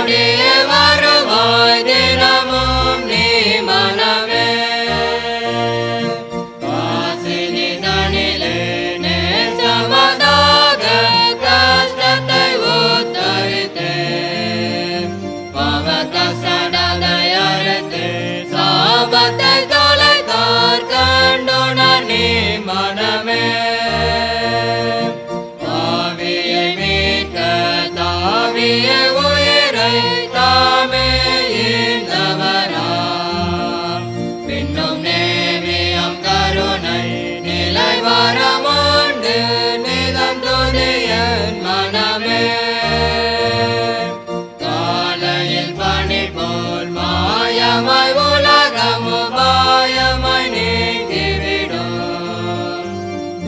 ஓடிய வருவாய் தினமும் நீ மனமே வாசினி தனிலே நேசமதாக கஷ்டத்தை உத்தரித்தே பவத்த சடலை அறுத்து சாபத்தை தொலைத்தார் கண்டுணர் நீ மனமே பாவியை மீட்க தாவிய உயிரை தாமே ஈந்தவரா பின்னும் நேவியம் கருணை நிலை வரமுண்டு நிதம் துதியன் மனமே காலையில் பனி போல் மாயமாய் உலகமு பாயமாய் நீங்கிவிடும்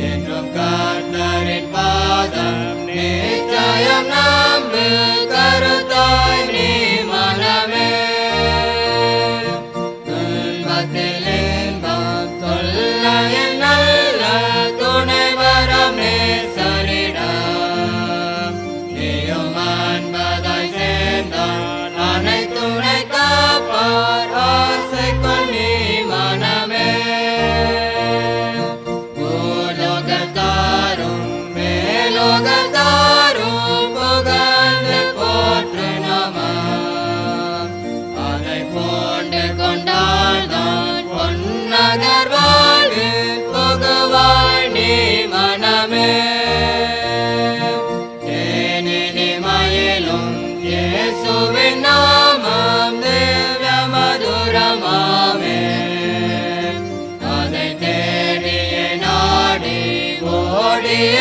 என்றும் கர்த்தரின் பாதம் நிச்சயம் நம்பு கருத்தாய் நீ மனமே துன்பத்தில் இன்பம் தொல்லையில் நல்ல துணைவரம் நேசரிடம் நீயும் அன்பதாய் சேர்ந்தால் அனைத்துணை காப்பார் ஆசைக்குள் நீ மனமே பூலோகத்தாரும் மேலோகத்தாரும் புகழ்ந்து போற்று நம அதை போண்டு கொண்டால்தான் பொன்னகர் வாழ்வு புகுவாய் நீ மனமே தேனினி மயிலும் இயேசுவின் நாமம் திவ்ய மதுரமாமே அதை தேடிய நாடி ஓடிய